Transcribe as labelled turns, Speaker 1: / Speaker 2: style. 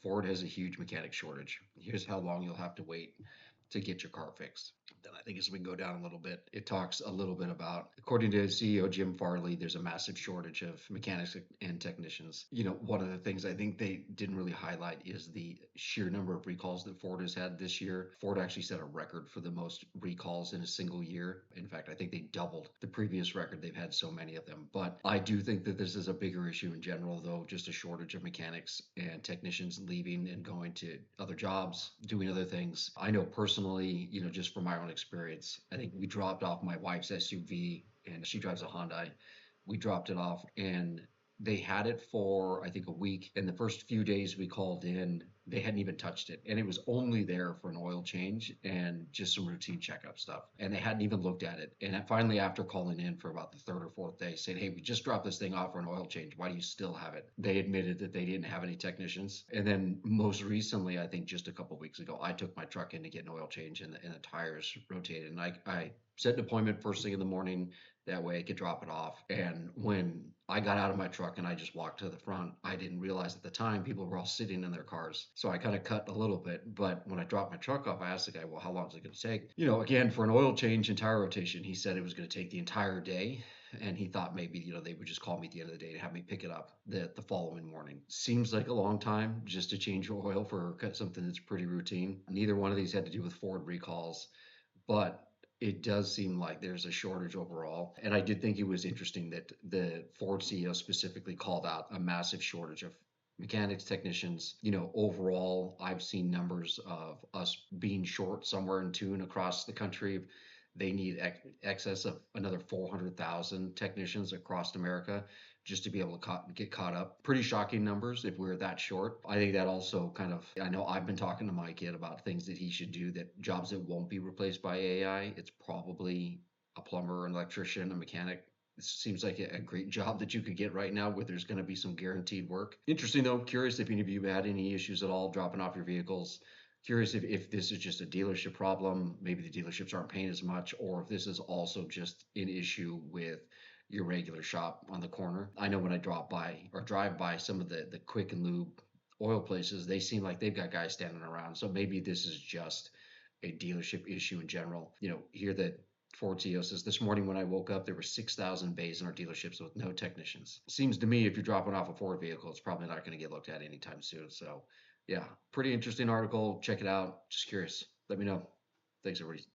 Speaker 1: Ford has a huge mechanic shortage. Here's how long you'll have to wait to get your car fixed. Then I think as we go down a little bit, it talks a little bit about, according to CEO Jim Farley, there's a massive shortage of mechanics and technicians. One of the things I think they didn't really highlight is the sheer number of recalls that Ford has had this year. Ford actually set a record for the most recalls in a single year. In fact, I think they doubled the previous record. They've had so many of them. But I do think that this is a bigger issue in general, though, just a shortage of mechanics and technicians leaving and going to other jobs, doing other things. I know personally, just from my own experience, I think we dropped off my wife's SUV and she drives a Hyundai. We dropped it off and they had it for I think a week. And the first few days we called in, they hadn't even touched it. And it was only there for an oil change and just some routine checkup stuff. And they hadn't even looked at it. And finally, after calling in for about the third or fourth day, saying, "Hey, we just dropped this thing off for an oil change. Why do you still have it?" They admitted that they didn't have any technicians. And then most recently, I think just a couple of weeks ago, I took my truck in to get an oil change and the tires rotated. And I set an appointment first thing in the morning. That way I could drop it off. And when I got out of my truck and I just walked to the front, I didn't realize at the time people were all sitting in their cars. So I kind of cut a little bit. But when I dropped my truck off, I asked the guy, "Well, how long is it going to take?" Again, for an oil change and tire rotation, he said it was going to take the entire day. And he thought maybe, they would just call me at the end of the day to have me pick it up the following morning. Seems like a long time just to change oil for something that's pretty routine. Neither one of these had to do with Ford recalls, but it does seem like there's a shortage overall. And I did think it was interesting that the Ford CEO specifically called out a massive shortage of mechanics, technicians. Overall, I've seen numbers of us being short somewhere in tune across the country. They need excess of another 400,000 technicians across America just to be able to get caught up. Pretty shocking numbers if we're that short. I think that also I know I've been talking to my kid about things that he should do, that jobs that won't be replaced by AI. It's probably a plumber, an electrician, a mechanic. It seems like a great job that you could get right now where there's going to be some guaranteed work. Interesting though, curious if any of you had any issues at all dropping off your vehicles. Curious if this is just a dealership problem, maybe the dealerships aren't paying as much, or if this is also just an issue with your regular shop on the corner. I know when I drop by or drive by some of the quick and lube oil places, they seem like they've got guys standing around. So maybe this is just a dealership issue in general. Here that Ford CEO says, "This morning when I woke up, there were 6,000 bays in our dealerships with no technicians." Seems to me if you're dropping off a Ford vehicle, it's probably not going to get looked at anytime soon. So yeah, pretty interesting article. Check it out. Just curious. Let me know. Thanks, everybody.